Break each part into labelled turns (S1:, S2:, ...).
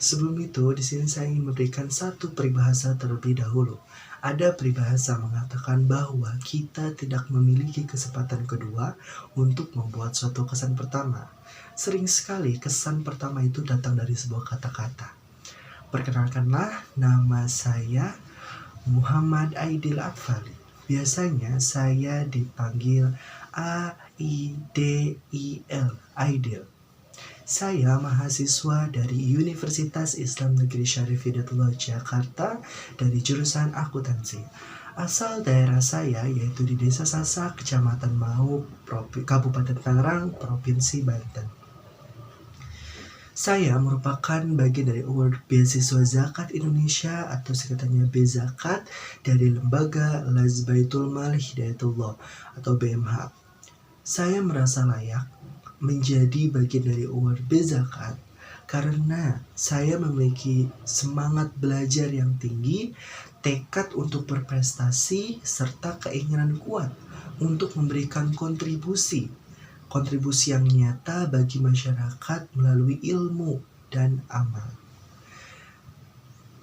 S1: Sebelum itu, di sini saya ingin memberikan satu peribahasa terlebih dahulu. Ada peribahasa mengatakan bahwa kita tidak memiliki kesempatan kedua untuk membuat suatu kesan pertama. Sering sekali kesan pertama itu datang dari sebuah kata-kata. Perkenalkanlah, nama saya Muhammad Aidil Atfali. Biasanya saya dipanggil AIDIL, Aidil. Saya mahasiswa dari Universitas Islam Negeri Syarif Hidayatullah Jakarta dari jurusan akuntansi. Asal daerah saya yaitu di Desa Sasak, Kecamatan Mau, Kabupaten Tangerang, Provinsi Banten. Saya merupakan bagian dari award beasiswa Zakat Indonesia atau singkatannya BZakat dari lembaga Lazbaitul Mal Hidayatullah atau BMH. Saya merasa layak menjadi bagian dari award BZakat karena saya memiliki semangat belajar yang tinggi, tekad untuk berprestasi, serta keinginan kuat untuk memberikan kontribusi yang nyata bagi masyarakat melalui ilmu dan amal.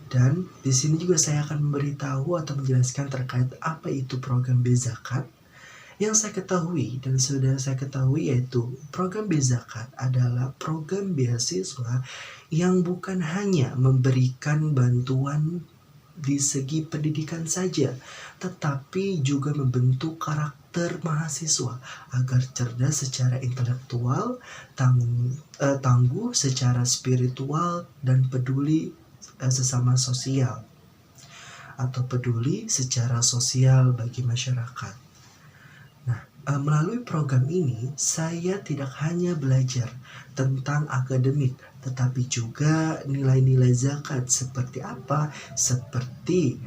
S1: Dan di sini juga saya akan memberitahu atau menjelaskan terkait apa itu program BZakat. Yang saya ketahui dan sudah saya ketahui yaitu program BZakat adalah program beasiswa yang bukan hanya memberikan bantuan di segi pendidikan saja, tetapi juga membentuk karakter mahasiswa agar cerdas secara intelektual, tangguh secara spiritual, dan peduli sesama sosial atau peduli secara sosial bagi masyarakat. Melalui program ini, saya tidak hanya belajar tentang akademik, tetapi juga nilai-nilai zakat seperti apa? Seperti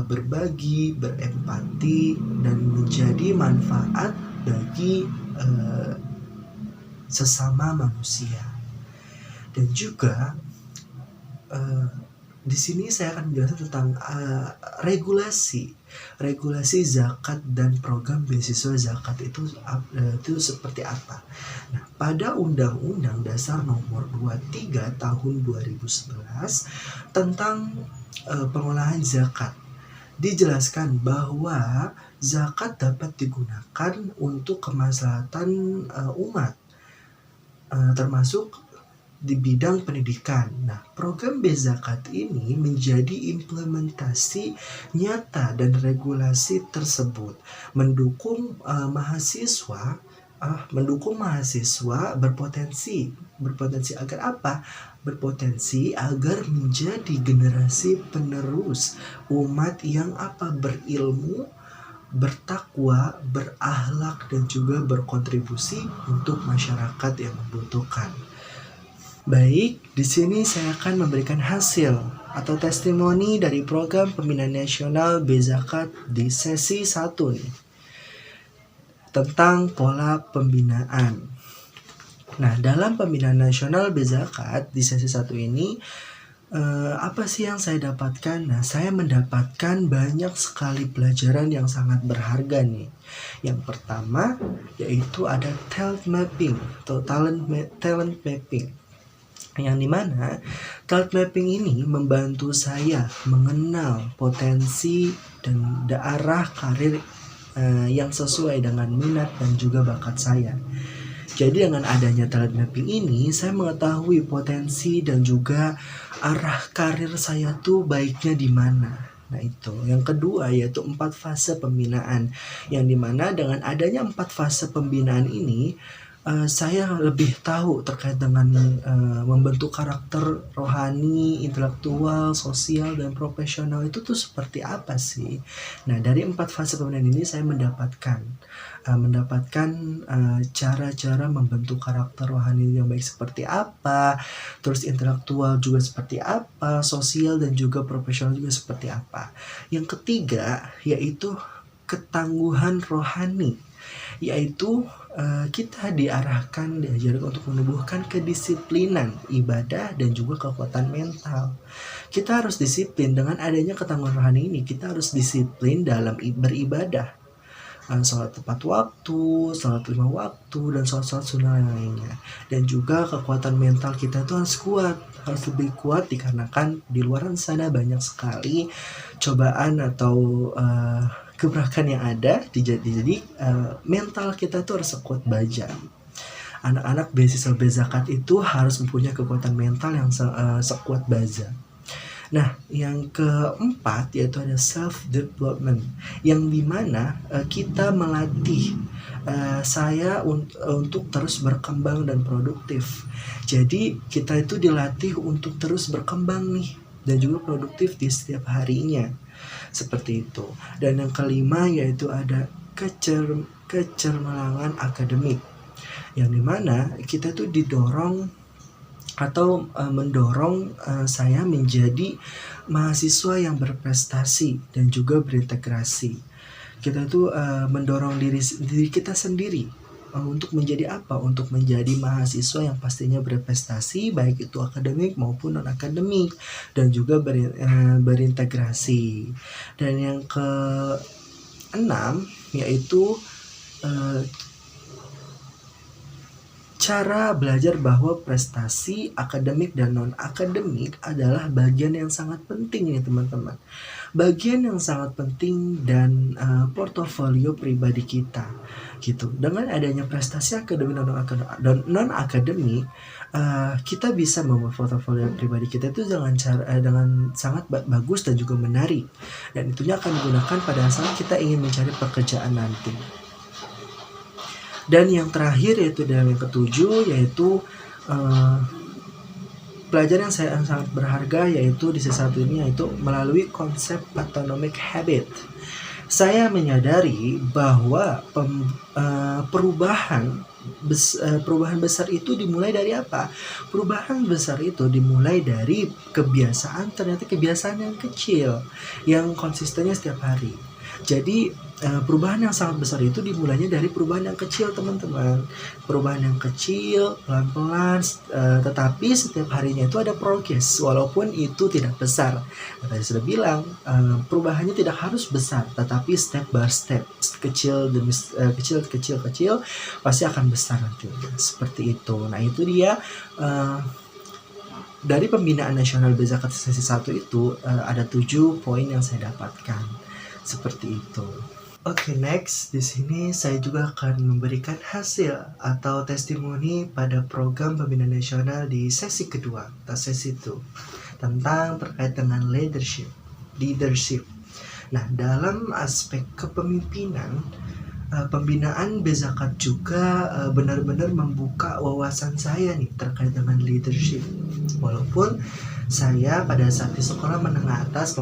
S1: berbagi, berempati, dan menjadi manfaat bagi sesama manusia. Dan juga di sini saya akan menjelaskan tentang regulasi zakat dan program beasiswa zakat itu seperti apa. Nah, pada Undang-Undang Dasar Nomor 23 Tahun 2011 tentang pengolahan zakat dijelaskan bahwa zakat dapat digunakan untuk kemaslahatan umat, termasuk di bidang pendidikan. Nah, program BZakat ini menjadi implementasi nyata dan regulasi tersebut mendukung mahasiswa berpotensi agar apa? Berpotensi agar menjadi generasi penerus umat yang berilmu, bertakwa, berakhlak, dan juga berkontribusi untuk masyarakat yang membutuhkan. Baik, di sini saya akan memberikan hasil atau testimoni dari program pembinaan nasional BZakat di sesi 1 nih, tentang pola pembinaan. Nah, dalam pembinaan nasional BZakat di sesi 1 ini, apa sih yang saya dapatkan? Nah, saya mendapatkan banyak sekali pelajaran yang sangat berharga nih. Yang pertama yaitu ada talent mapping atau talent mapping, yang dimana talent mapping ini membantu saya mengenal potensi dan arah karir yang sesuai dengan minat dan juga bakat saya. Jadi dengan adanya talent mapping ini, saya mengetahui potensi dan juga arah karir saya tuh baiknya di mana. Nah, itu. Yang kedua yaitu 4 fase pembinaan, yang dimana dengan adanya 4 fase pembinaan ini, saya lebih tahu terkait dengan membentuk karakter rohani, intelektual, sosial, dan profesional itu tuh seperti apa sih. Nah, dari 4 fase pembinaan ini saya mendapatkan cara-cara membentuk karakter rohani yang baik seperti apa, terus intelektual juga seperti apa, sosial dan juga profesional juga seperti apa. Yang ketiga yaitu ketangguhan rohani, yaitu kita diajarkan untuk menumbuhkan kedisiplinan ibadah dan juga kekuatan mental. Kita harus disiplin. Dengan adanya ketangguhan rohani ini, kita harus disiplin dalam beribadah. sholat tepat waktu, sholat 5 waktu, dan sholat-sholat sunnah yang lainnya. Dan juga kekuatan mental kita itu harus lebih kuat dikarenakan di luar sana banyak sekali cobaan atau gebrakan yang ada. Jadi mental kita itu harus sekuat baja. Anak-anak beasiswa Bezakat itu harus mempunyai kekuatan mental yang sekuat baja. Nah, yang keempat yaitu ada self development, yang dimana kita melatih saya untuk terus berkembang dan produktif. Jadi kita itu dilatih untuk terus berkembang nih dan juga produktif di setiap harinya, seperti itu. Dan yang kelima yaitu ada kecermelangan akademik, yang dimana kita itu didorong atau mendorong saya menjadi mahasiswa yang berprestasi dan juga berintegrasi. Kita itu mendorong diri kita sendiri untuk menjadi apa? Untuk menjadi mahasiswa yang pastinya berprestasi, baik itu akademik maupun non-akademik, dan juga berintegrasi. Dan yang keenam yaitu cara belajar bahwa prestasi akademik dan non-akademik adalah bagian yang sangat penting nih teman-teman. Bagian yang sangat penting dan portofolio pribadi kita gitu. Dengan adanya prestasi akademik dan non-akademik, kita bisa membuat portofolio pribadi kita itu dengan sangat bagus dan juga menarik. Dan itunya akan digunakan pada saat kita ingin mencari pekerjaan nanti. Dan yang terakhir yaitu dalam yang ketujuh yaitu pelajaran yang saya sangat berharga yaitu di satu ini yaitu melalui konsep autonomic habit. Saya menyadari bahwa perubahan besar itu dimulai dari apa? Perubahan besar itu dimulai dari kebiasaan, ternyata kebiasaan yang kecil yang konsistennya setiap hari. Jadi perubahan yang sangat besar itu dimulainya dari perubahan yang kecil teman-teman. Perubahan yang kecil, pelan-pelan, tetapi setiap harinya itu ada progres walaupun itu tidak besar. Tadi sudah bilang perubahannya tidak harus besar, tetapi step by step, kecil demi kecil pasti akan besar nanti. Seperti itu. Nah itu dia dari pembinaan nasional Bezakat sesi 1 itu ada 7 poin yang saya dapatkan. Seperti itu. Oke, next di sini saya juga akan memberikan hasil atau testimoni pada program pembinaan nasional di sesi kedua atau sesi 2 tentang terkait dengan leadership. Nah, dalam aspek kepemimpinan, pembinaan Bezakat juga benar-benar membuka wawasan saya nih terkait dengan leadership. Walaupun saya pada saat di sekolah menengah atas,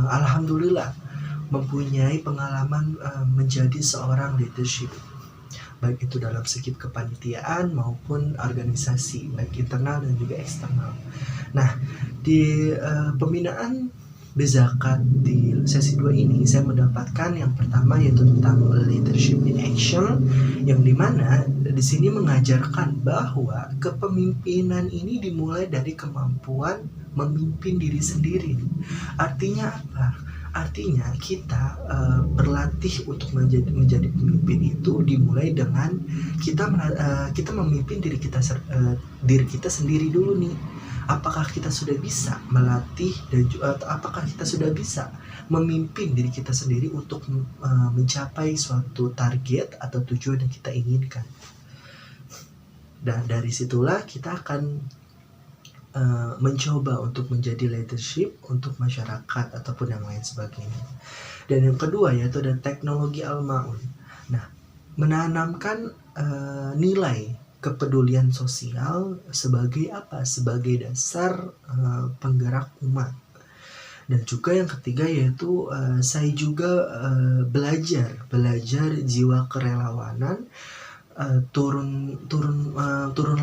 S1: alhamdulillah mempunyai pengalaman menjadi seorang leadership, baik itu dalam segi kepanitiaan maupun organisasi, baik internal dan juga eksternal. Nah, di pembinaan Bezakat di sesi 2 ini saya mendapatkan yang pertama yaitu tentang leadership in action, yang dimana di sini mengajarkan bahwa kepemimpinan ini dimulai dari kemampuan memimpin diri sendiri. Artinya apa? Artinya kita berlatih untuk menjadi pemimpin itu dimulai dengan kita memimpin diri kita sendiri dulu nih. Apakah kita sudah bisa melatih dan apakah kita sudah bisa memimpin diri kita sendiri untuk mencapai suatu target atau tujuan yang kita inginkan. Dan dari situlah kita akan mencoba untuk menjadi leadership untuk masyarakat ataupun yang lain sebagainya. Dan yang kedua yaitu ada teknologi Al-Ma'un. Nah, menanamkan nilai kepedulian sosial sebagai apa? Sebagai dasar penggerak umat. Dan juga yang ketiga yaitu saya juga belajar jiwa kerelawanan, turun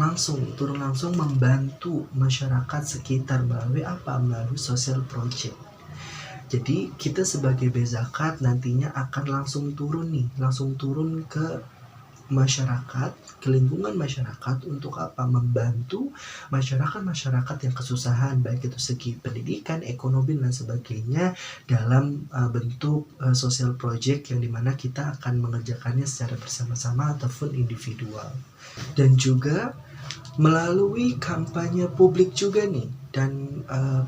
S1: langsung membantu masyarakat sekitar melalui apa? Melalui social project. Jadi kita sebagai Bezakat nantinya akan langsung turun ke masyarakat, ke lingkungan masyarakat untuk apa? Membantu masyarakat-masyarakat yang kesusahan, baik itu segi pendidikan, ekonomi, dan sebagainya dalam bentuk social project yang dimana kita akan mengerjakannya secara bersama-sama ataupun individual. Dan juga melalui kampanye publik juga nih dan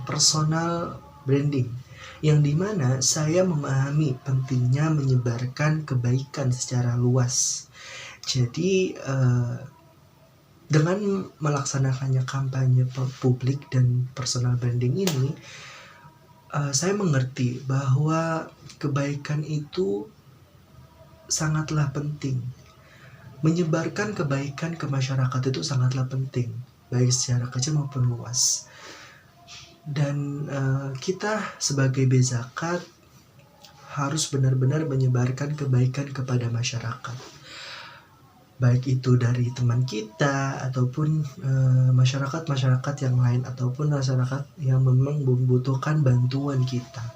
S1: personal branding, yang dimana saya memahami pentingnya menyebarkan kebaikan secara luas. Jadi dengan melaksanakannya kampanye publik dan personal branding ini, saya mengerti bahwa kebaikan itu sangatlah penting. Menyebarkan kebaikan ke masyarakat itu sangatlah penting, baik secara kecil maupun luas. Dan kita sebagai Bezakat harus benar-benar menyebarkan kebaikan kepada masyarakat, baik itu dari teman kita ataupun masyarakat-masyarakat yang lain ataupun masyarakat yang memang membutuhkan bantuan kita.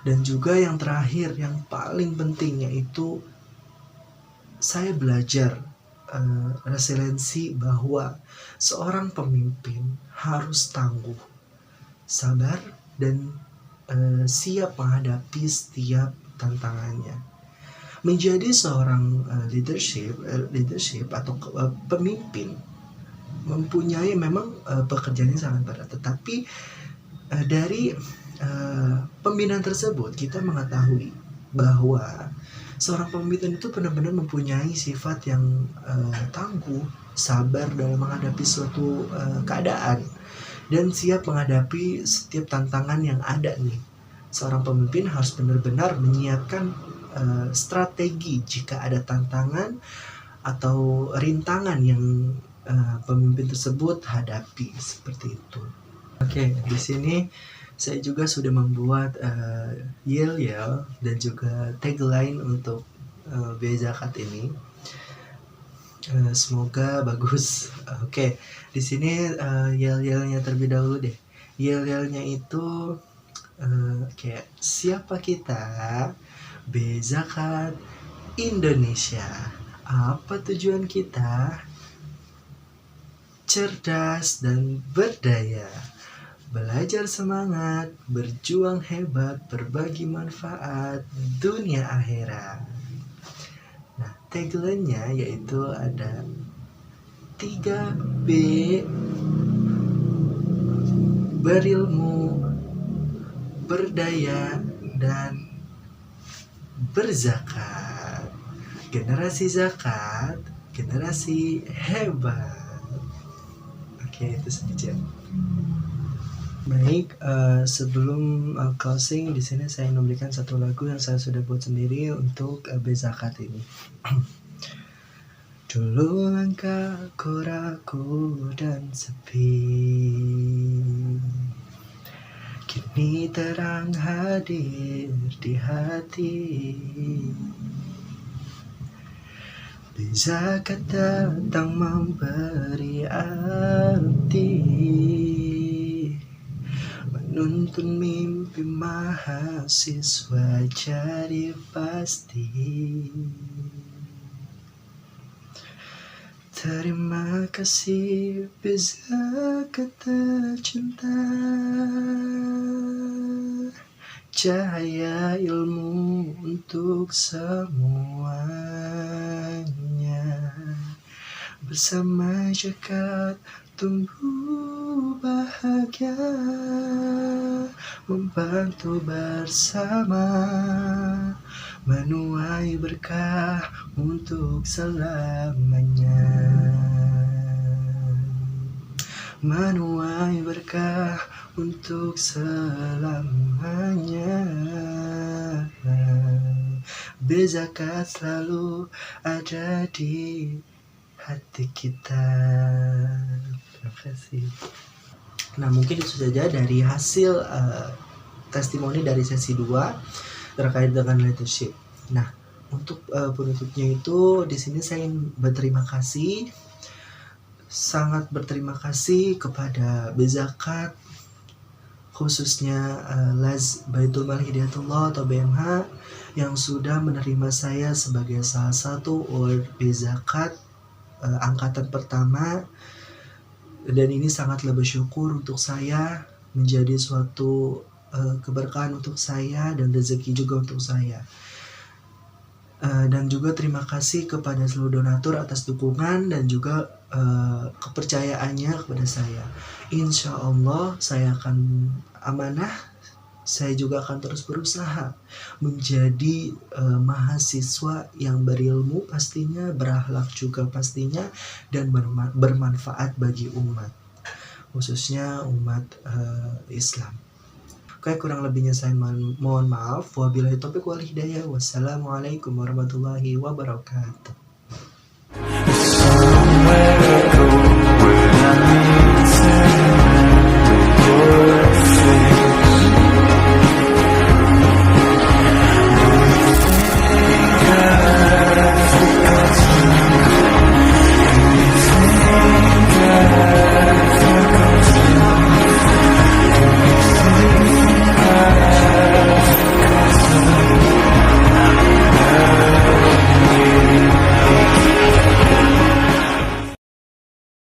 S1: Dan juga yang terakhir, yang paling penting, yaitu saya belajar resiliensi bahwa seorang pemimpin harus tangguh, sabar, dan siap menghadapi setiap tantangannya. Menjadi seorang leadership atau pemimpin mempunyai memang pekerjaan yang sangat berat, tetapi dari pembinaan tersebut kita mengetahui bahwa seorang pemimpin itu benar-benar mempunyai sifat yang tangguh, sabar dalam menghadapi suatu keadaan, dan siap menghadapi setiap tantangan yang ada nih. Seorang pemimpin harus benar-benar menyiapkan strategi jika ada tantangan atau rintangan yang pemimpin tersebut hadapi, seperti itu. Oke, di sini saya juga sudah membuat yel-yel dan juga tagline untuk Bezakat ini. Semoga bagus. Oke, di sini yel-yelnya terlebih dahulu deh. Yel-yelnya itu kayak siapa kita? Bezakat Indonesia. Apa tujuan kita? Cerdas dan berdaya, belajar semangat, berjuang hebat, berbagi manfaat dunia akhirat. Nah, tagline-nya yaitu ada 3B: berilmu, berdaya, dan berzakat. Generasi zakat, generasi hebat. Oke, itu saja. Baik, sebelum closing di sini saya memberikan satu lagu yang saya sudah buat sendiri untuk Bezakat ini. Dulu langkahku ragu dan sepi, kini terang hadir di hati. Bezakat datang memberi arti, menuntun mimpi mahasiswa jadi pasti. Terima kasih Bezakat tercinta, cahaya ilmu untuk semuanya. Bersama zakat tumbuh bahagia, membantu bersama, menuai berkah untuk selamanya. Menuai berkah untuk selamanya. Bezakat selalu ada di hati kita. Terima kasih. Nah, mungkin itu saja dari hasil testimoni dari sesi 2 terkait dengan leadership. Nah, untuk penutupnya itu di sini saya ingin berterima kasih, sangat berterima kasih kepada Bezakat khususnya Laz Baitul Mal Hidayatullah atau BMH yang sudah menerima saya sebagai salah satu ORB zakat angkatan pertama, dan ini sangatlah bersyukur untuk saya, menjadi suatu keberkahan untuk saya dan rezeki juga untuk saya. Dan juga terima kasih kepada seluruh donatur atas dukungan dan juga kepercayaannya kepada saya. Insya Allah saya akan amanah, saya juga akan terus berusaha menjadi mahasiswa yang berilmu pastinya, berakhlak juga pastinya, dan bermanfaat bagi umat, khususnya umat Islam. Oke, kurang lebihnya saya mohon maaf. Wabillahi taufiq wal hidayah. Wassalamualaikum warahmatullahi wabarakatuh.